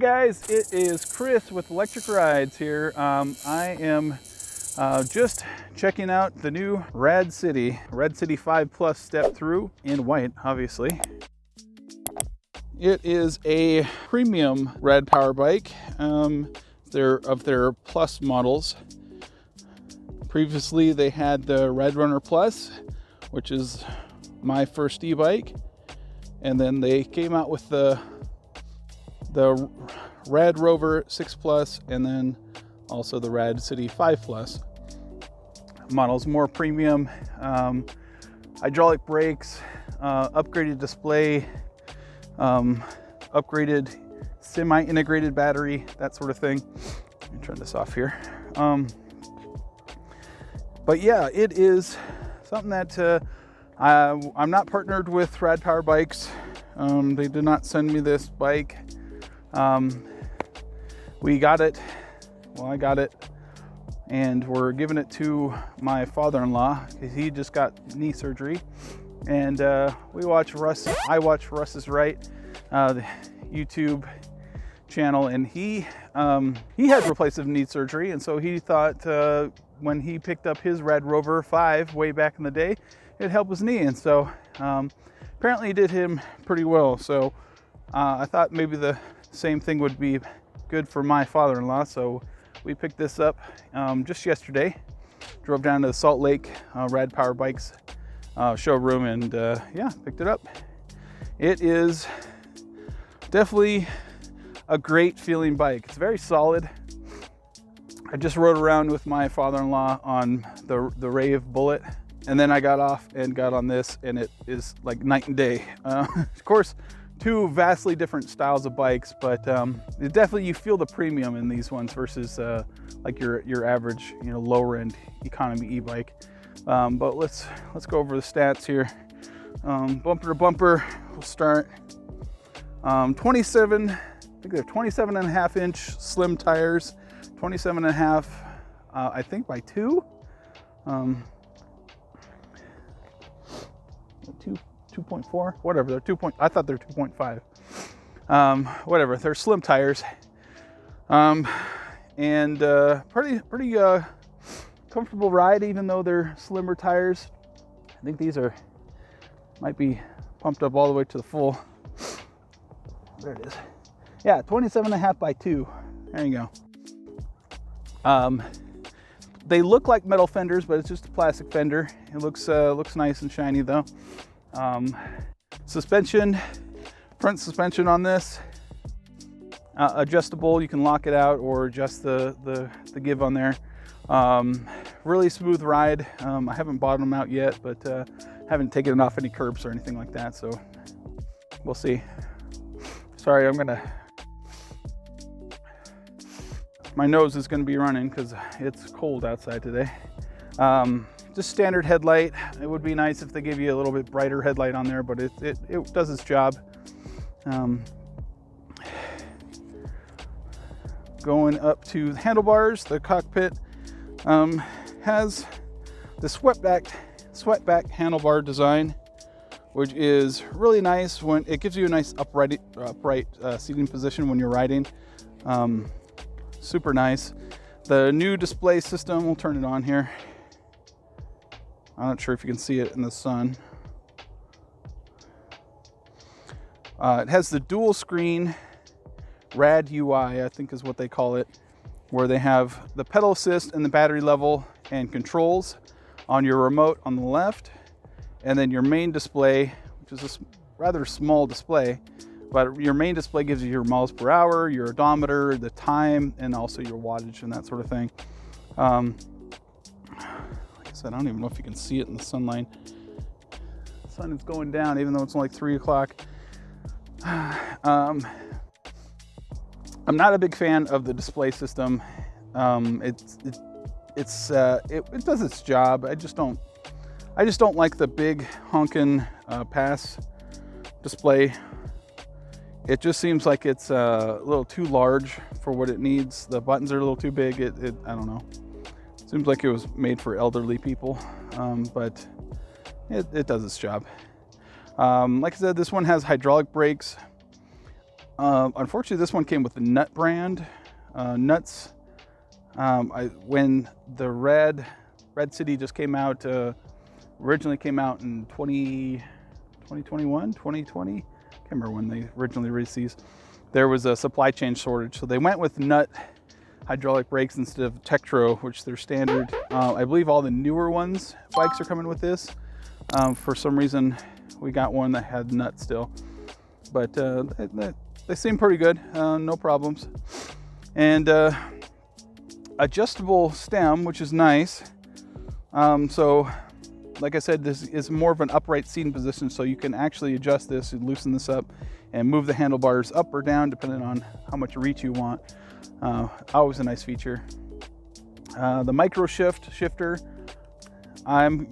guys, it is Chris with Electric Rides here. I am just checking out the new RadCity 5 Plus Step-Thru in white, obviously. It is a premium Rad Power Bike. They're of their Plus models. Previously, they had the Red Runner Plus, which is my first e-bike, and then they came out with the Rad Rover 6 Plus, and then also the RadCity 5 Plus models. More premium, hydraulic brakes, upgraded display, upgraded semi-integrated battery, that sort of thing. Let me turn this off here. But yeah, it is something that I'm not partnered with Rad Power Bikes. They did not send me this bike. We got it. Well, I got it, and we're giving it to my father-in-law because he just got knee surgery. And we watch Russ. I watch Russ's Right, the YouTube channel, and he had replacement knee surgery, and so he thought when he picked up his Rad Rover 5 way back in the day, it helped his knee, and so apparently it did him pretty well. So I thought maybe the same thing would be good for my father-in-law, so we picked this up just yesterday. Drove down to the Salt Lake Rad Power Bikes showroom, and yeah, picked it up. It is definitely a great feeling bike. It's very solid. I just rode around with my father-in-law on the Rave Bullet, and then I got off and got on this, and it is like night and day. Of course, two vastly different styles of bikes, but it definitely, you feel the premium in these ones versus like your average, lower end economy e-bike. But let's go over the stats here. Bumper to bumper, we'll start. 27, I think they're 27.5 inch slim tires, 27.5, I think by 2. 2.4, whatever. They're 2. I thought they're 2.5. Whatever. They're slim tires, and pretty comfortable ride, even though they're slimmer tires. I think these might be pumped up all the way to the full. There it is. Yeah, 27.5 by 2. There you go. They look like metal fenders, but it's just a plastic fender. It looks nice and shiny though. Suspension, front suspension on this, adjustable. You can lock it out or adjust the give on there. Really smooth ride. I haven't bottomed them out yet, but haven't taken it off any curbs or anything like that, so we'll see. Sorry, my nose is gonna be running because it's cold outside today. Just standard headlight. It would be nice if they give you a little bit brighter headlight on there, but it does its job. Going up to the handlebars, the cockpit has the swept-back handlebar design, which is really nice. When it gives you a nice upright seating position when you're riding. Super nice. The new display system, we'll turn it on here. I'm not sure if you can see it in the sun. It has the dual screen Rad UI, I think is what they call it, where they have the pedal assist and the battery level and controls on your remote on the left, and then your main display, which is a rather small display, but your main display gives you your miles per hour, your odometer, the time, and also your wattage and that sort of thing. Like I said, I don't even know if you can see it in the sunlight. The sun is going down, even though it's only 3 o'clock. I'm not a big fan of the display system. It does its job. I just don't like the big honkin' pass display. It just seems like it's a little too large for what it needs. The buttons are a little too big. I don't know. It seems like it was made for elderly people, but it does its job. Like I said, this one has hydraulic brakes. Unfortunately, this one came with the Nut brand. Nuts, when the RadCity just came out, originally came out in 2021, 2020. Can't remember when they originally released these. There was a supply chain shortage, so they went with Nut hydraulic brakes instead of Tektro, which they're standard. I believe all the newer bikes are coming with this. For some reason, we got one that had Nut still, but they seem pretty good, no problems. And adjustable stem, which is nice. So like I said, this is more of an upright seating position, so you can actually adjust this and loosen this up and move the handlebars up or down depending on how much reach you want. Always a nice feature. The micro shifter, I'm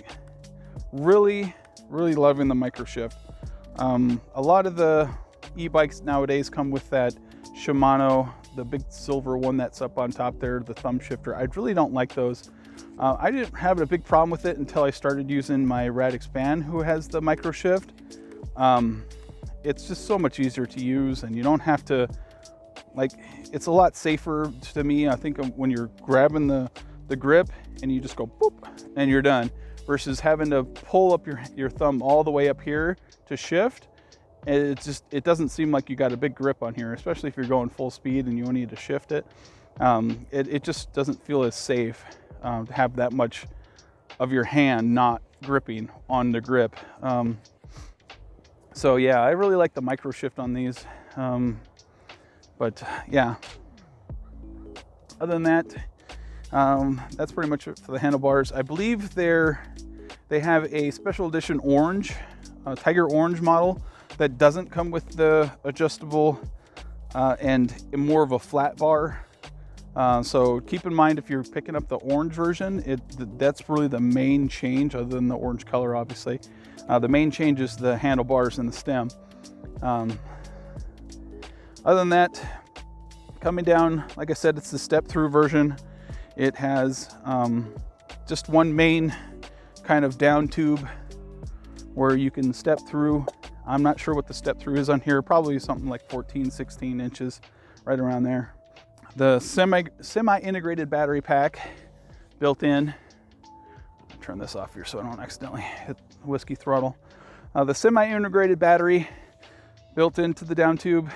really loving the micro shift. A lot of the e-bikes nowadays come with that Shimano, the big silver one that's up on top there, the thumb shifter. I really don't like those. I didn't have a big problem with it until I started using my Rad Expand, who has the micro shift. It's just so much easier to use, and you don't have to, it's a lot safer to me. I think when you're grabbing the grip and you just go boop and you're done, versus having to pull up your thumb all the way up here to shift. It doesn't seem like you got a big grip on here, especially if you're going full speed and you only need to shift it. It just doesn't feel as safe to have that much of your hand not gripping on the grip. So yeah, I really like the micro shift on these. But yeah, other than that, that's pretty much it for the handlebars. I believe they have a special edition orange, tiger orange model that doesn't come with the adjustable and more of a flat bar. So keep in mind, if you're picking up the orange version, that's really the main change, other than the orange color, obviously. The main change is the handlebars and the stem. Other than that, coming down, like I said, it's the step-through version. It has just one main kind of down tube where you can step through. I'm not sure what the step-through is on here, probably something like 14, 16 inches, right around there. The semi-integrated battery pack built in. I'll turn this off here so I don't accidentally hit the whiskey throttle. The semi-integrated battery built into the down tube.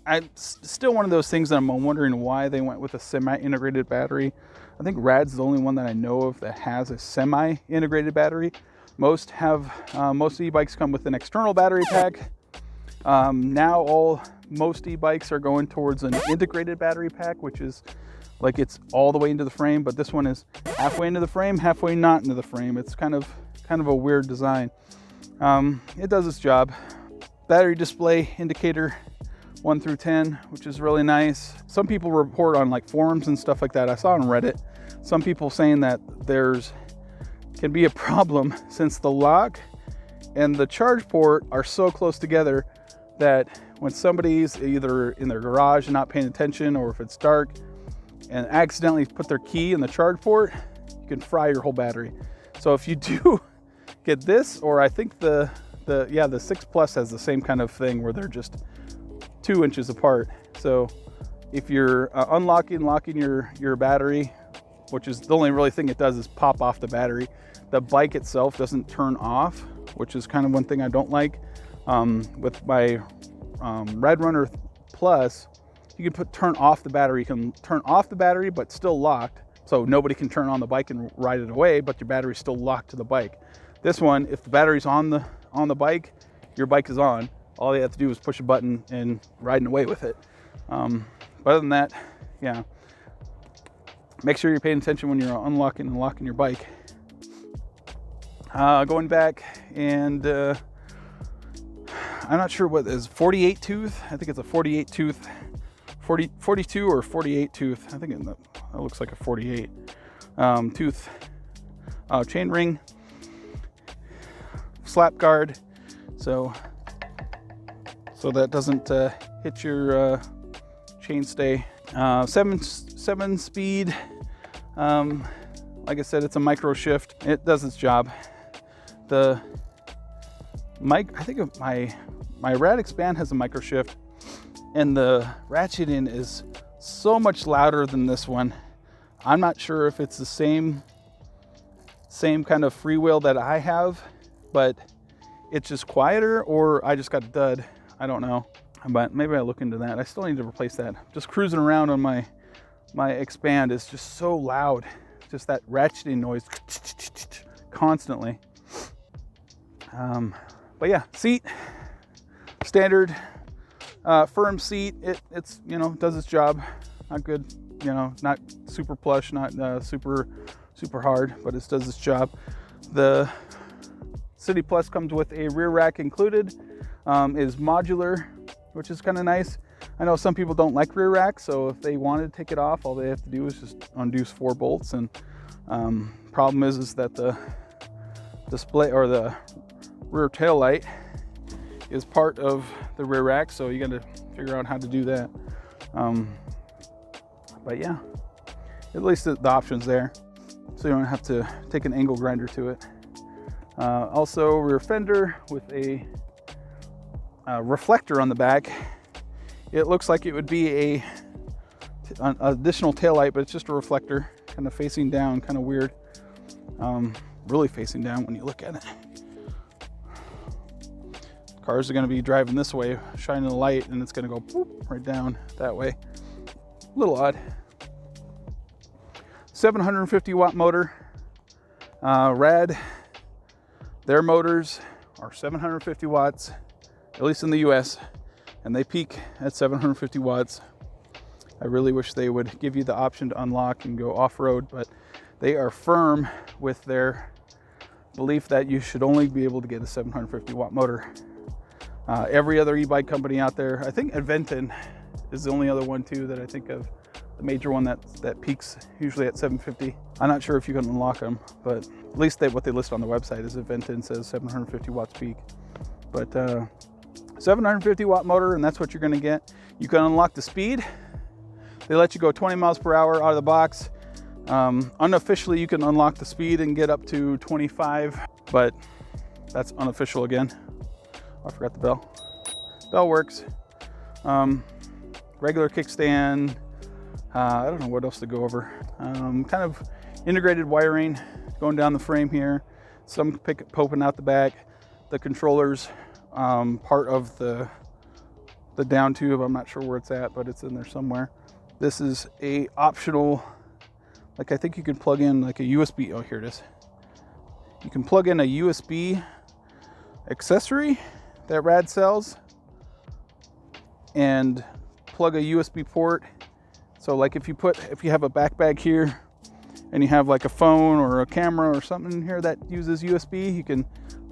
It's still one of those things that I'm wondering why they went with a semi-integrated battery. I think Rad's the only one that I know of that has a semi-integrated battery. Most e-bikes come with an external battery pack. Now most e-bikes are going towards an integrated battery pack, which is like it's all the way into the frame, but this one is halfway into the frame, halfway not into the frame. It's kind of a weird design. It does its job. Battery display indicator 1 through 10, which is really nice. Some people report on like forums and stuff like that. I saw on Reddit some people saying that can be a problem since the lock and the charge port are so close together that when somebody's either in their garage and not paying attention, or if it's dark and accidentally put their key in the charge port, you can fry your whole battery. So if you do get this, or I think the 6 Plus has the same kind of thing where they're just 2 inches apart. So if you're locking your battery, which is the only really thing it does is pop off the battery, the bike itself doesn't turn off, which is kind of one thing I don't like. With my Rad Runner Plus, you can turn off the battery. You can turn off the battery, but still locked, so nobody can turn on the bike and ride it away, but your battery's still locked to the bike. This one, if the battery's on the bike, your bike is on. All you have to do is push a button and riding away with it. But other than that, yeah. Make sure you're paying attention when you're unlocking and locking your bike. Going back, and I'm not sure what is 48 tooth. I think it's a 48 tooth, 42 or 48 tooth. I think that looks like a 48 tooth chain ring, slap guard, so that doesn't hit your chainstay. 7 speed. Like I said, it's a micro shift. It does its job. I think my My Rad Expand has a micro shift, and the ratcheting is so much louder than this one. I'm not sure if it's the same kind of freewheel that I have, but it's just quieter, or I just got a dud. I don't know, but maybe I'll look into that. I still need to replace that. Just cruising around on my Expand is just so loud. Just that ratcheting noise constantly. But yeah, seat, standard firm seat. It's does its job. Not good, not super plush, not super hard, but it does its job. The City Plus comes with a rear rack included. Is modular, which is kind of nice. I know some people don't like rear racks, so if they wanted to take it off, all they have to do is just undo 4 bolts. And problem is that the display, or the rear tail light, is part of the rear rack, so you got to figure out how to do that. But yeah, at least the option's there, so you don't have to take an angle grinder to it. Also, rear fender with a reflector on the back. It looks like it would be an additional tail light, but it's just a reflector, kind of facing down, kind of weird. Really facing down when you look at it. Cars are going to be driving this way, shining the light, and it's going to go boop, right down that way. A little odd. 750 watt motor. Rad, their motors are 750 watts, at least in the US, and they peak at 750 watts. I really wish they would give you the option to unlock and go off-road, but they are firm with their belief that you should only be able to get a 750 watt motor. Every other e-bike company out there, I think Aventon is the only other one too that I think of, the major one that peaks usually at 750. I'm not sure if you can unlock them, but at least what they list on the website is Aventon says 750 watts peak. But 750 watt motor, and that's what you're going to get. You can unlock the speed. They let you go 20 miles per hour out of the box. Unofficially, you can unlock the speed and get up to 25, but that's unofficial again. Oh, I forgot the bell. Bell works. Regular kickstand. I don't know what else to go over. Kind of integrated wiring going down the frame here. Some poking out the back. The controllers, part of the down tube. I'm not sure where it's at, but it's in there somewhere. This is a optional, like I think you can plug in like a USB. Oh, here it is. You can plug in a USB accessory that Rad sells and plug a USB port. So like if you have a backpack here and you have like a phone or a camera or something in here that uses USB, you can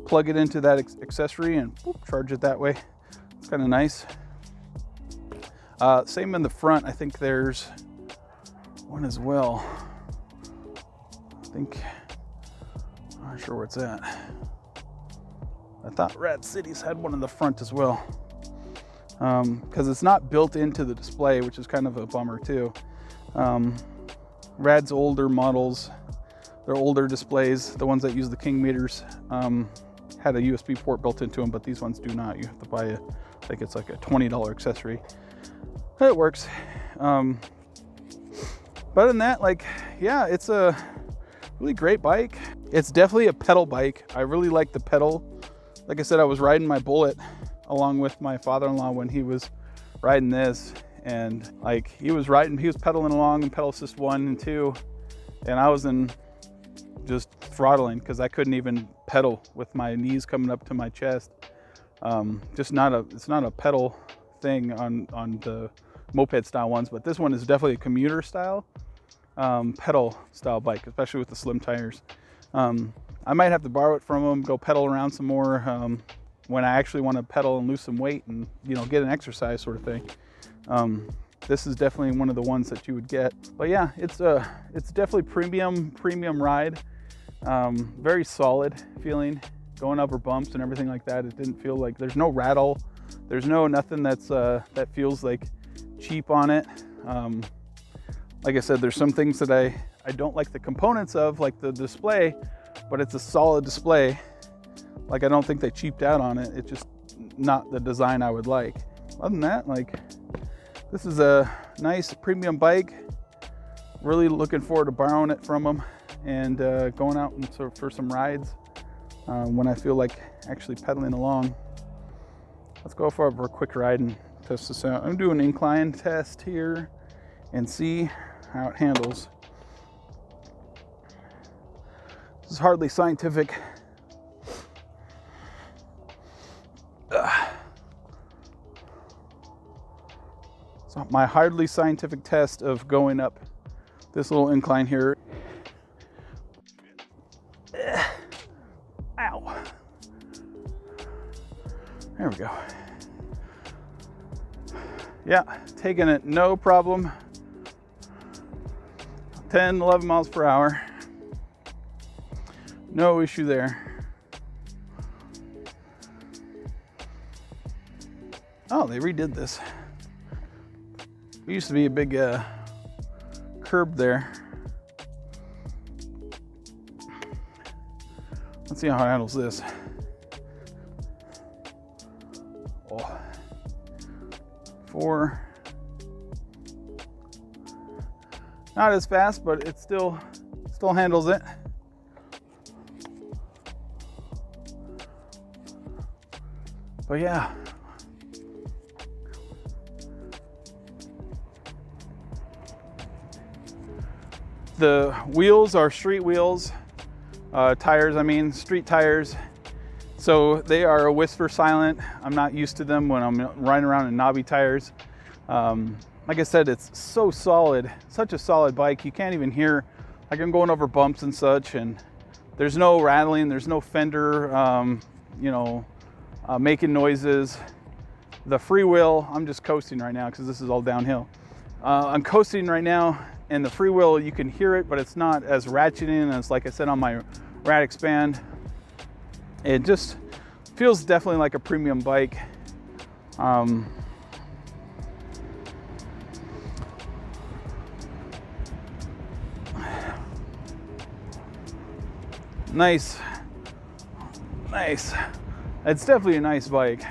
plug it into that accessory and whoop, charge it that way. It's kind of nice. Same in the front. I think there's one as well. I'm not sure where it's at. I thought RadCity's had one in the front as well. Because it's not built into the display, which is kind of a bummer too. Rad's older models, their older displays, the ones that use the King meters, had a USB port built into them, but these ones do not. You have to buy I think it's like a $20 accessory. It works. But other than that, like, yeah, it's a really great bike. It's definitely a pedal bike. I really like the pedal. Like I said, I was riding my Bullet along with my father-in-law when he was riding this, and like he was pedaling along in pedal assist 1 and 2, and I was just throttling because I couldn't even pedal with my knees coming up to my chest. It's not a pedal thing on the moped style ones, but this one is definitely a commuter style pedal style bike, especially with the slim tires. I might have to borrow it from them, go pedal around some more when I actually want to pedal and lose some weight and get an exercise sort of thing. This is definitely one of the ones that you would get. But yeah, it's definitely premium ride. Very solid feeling going over bumps and everything like that. It didn't feel like there's no rattle. There's nothing that feels like cheap on it. Like I said, there's some things that I don't like the components of, like the display, but it's a solid display. Like I don't think they cheaped out on it. It just not the design I would like. Other than that, like, this is a nice premium bike. Really looking forward to borrowing it from them and going out and for some rides when I feel like actually pedaling along. Let's go for a quick ride and test this out. I'm doing an incline test here and see how it handles. This is hardly scientific. So my hardly scientific test of going up this little incline here. Ow. There we go. Yeah, taking it no problem. 10, 11 miles per hour. No issue there. Oh, they redid this. There used to be a big curb there. Let's see how it handles this. Oh. 4. Not as fast, but it still handles it. But yeah. The wheels are street wheels, tires, I mean, street tires. So they are a whisper silent. I'm not used to them when I'm riding around in knobby tires. Like I said, it's so solid, such a solid bike. You can't even hear, like I'm going over bumps and such, and there's no rattling, there's no fender, making noises. The Freewheel, I'm just coasting right now because this is all downhill. I'm coasting right now, and the Freewheel, you can hear it, but it's not as ratcheting as, like I said, on my Rad Expand. It just feels definitely like a premium bike. Nice. It's definitely a nice bike.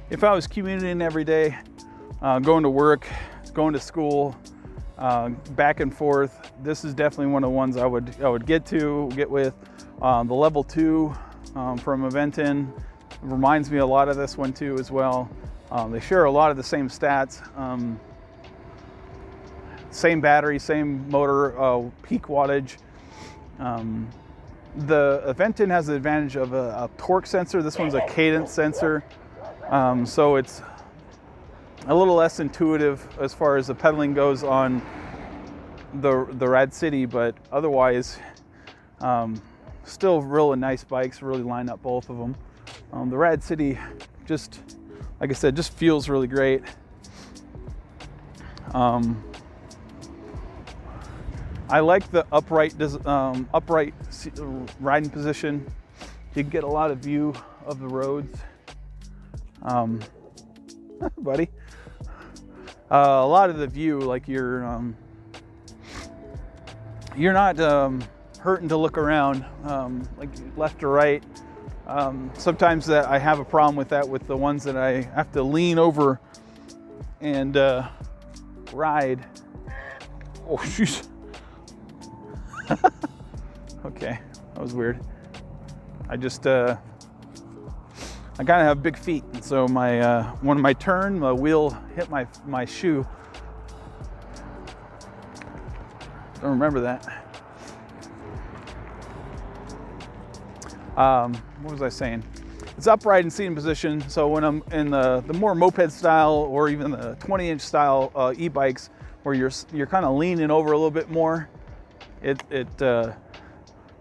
If I was commuting every day, going to work, going to school, back and forth, this is definitely one of the ones I would get with. The level 2 from Aventon reminds me a lot of this one too as well. They share a lot of the same stats. Same battery, same motor, peak wattage. The Aventon has the advantage of a torque sensor. This one's a cadence sensor. So it's a little less intuitive as far as the pedaling goes on the RadCity, but otherwise, still really nice bikes, really line up both of them. The RadCity, just like I said, just feels really great. I like the upright riding position. You get a lot of view of the roads. Buddy. A lot of the view, like you're not hurting to look around, like left or right. Sometimes that I have a problem with that with the ones that I have to lean over and ride. Oh, jeez. Okay, that was weird. I just I kind of have big feet, and so my when my turn, the wheel hit my shoe. Don't remember that. What was I saying? It's upright and seating position. So when I'm in the more moped style or even the 20-inch style e-bikes, where you're kind of leaning over a little bit more, it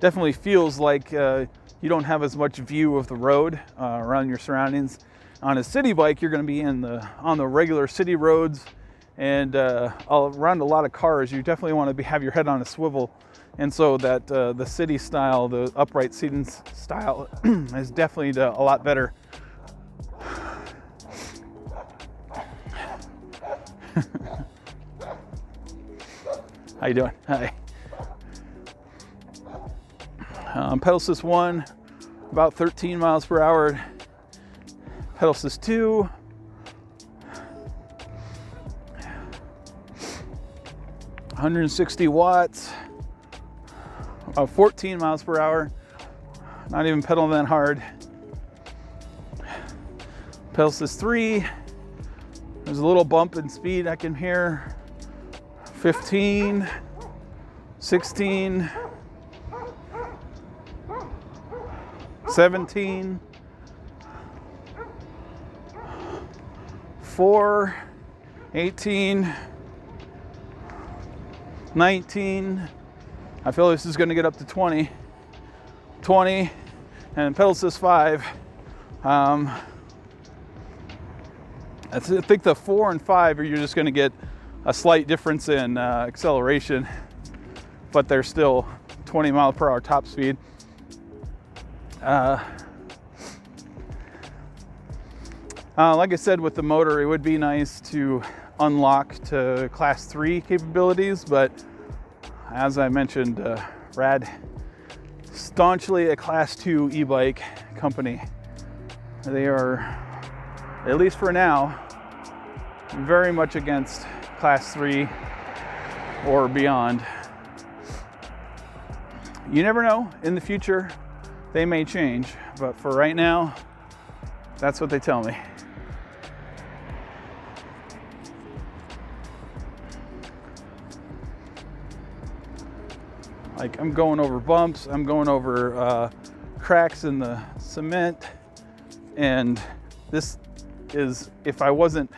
definitely feels like you don't have as much view of the road around your surroundings. On a city bike, you're going to be on the regular city roads and around a lot of cars. You definitely want to have your head on a swivel, and so that the city style, the upright seating style, is definitely a lot better. How you doing? Hi. Pedal assist 1, about 13 miles per hour. Pedal assist 2. $160 watts. About 14 miles per hour. Not even pedaling that hard. Pedal assist 3. There's a little bump in speed I can hear. 15, 16, 17, 4, 18, 19. I feel this is going to get up to 20, and pedal assist 5. I think the 4 and 5 are you're just going to get a slight difference in acceleration, but they're still 20 mile per hour top speed. Like I said, with the motor, it would be nice to unlock to class 3 capabilities, but as I mentioned, Rad staunchly a class 2 e-bike company. They are, at least for now, very much against class 3 or beyond. You never know, in the future they may change, but for right now, that's what they tell me. Like, I'm going over bumps, I'm going over cracks in the cement, and this is, if I wasn't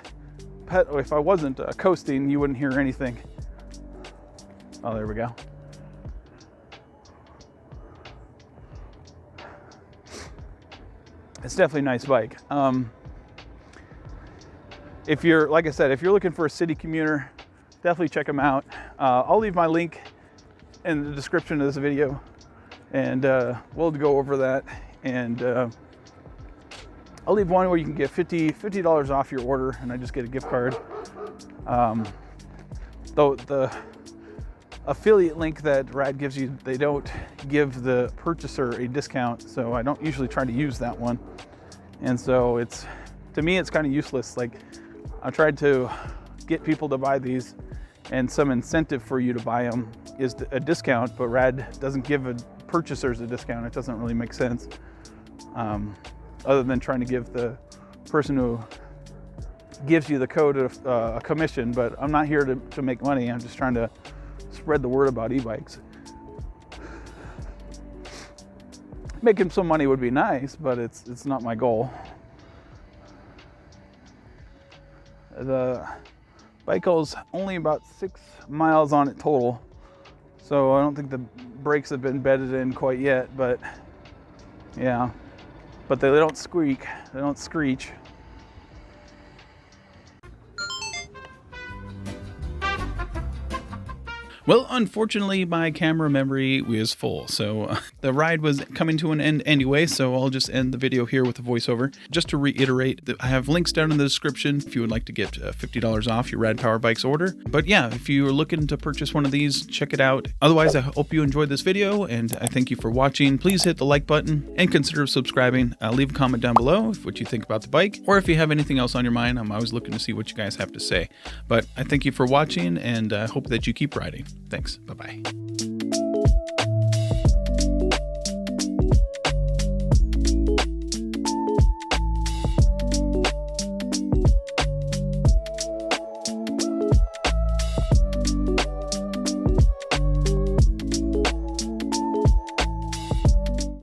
coasting, you wouldn't hear anything. Oh, there we go. It's definitely a nice bike. If you're, like I said, if you're looking for a city commuter, definitely check them out. I'll leave my link in the description of this video, and we'll go over that. And I'll leave one where you can get $50 off your order, and I just get a gift card. Though the affiliate link that Rad gives you, they don't give the purchaser a discount, so I don't usually try to use that one. And so it's, to me, it's kind of useless. Like, I tried to get people to buy these, and some incentive for you to buy them is a discount, but Rad doesn't give purchasers a discount. It doesn't really make sense. Other than trying to give the person who gives you the code a commission, but I'm not here to make money. I'm just trying to spread the word about e-bikes. Making some money would be nice, but it's not my goal. The bike goes only about 6 miles on it total, so I don't think the brakes have been bedded in quite yet, but yeah. But they don't squeak, they don't screech. Well, unfortunately, my camera memory was full, so the ride was coming to an end anyway, so I'll just end the video here with a voiceover. Just to reiterate, I have links down in the description if you would like to get $50 off your Rad Power Bikes order. But yeah, if you're looking to purchase one of these, check it out. Otherwise, I hope you enjoyed this video, and I thank you for watching. Please hit the like button and consider subscribing. Leave a comment down below what you think about the bike, or if you have anything else on your mind. I'm always looking to see what you guys have to say. But I thank you for watching, and I hope that you keep riding. Thanks. Bye-bye.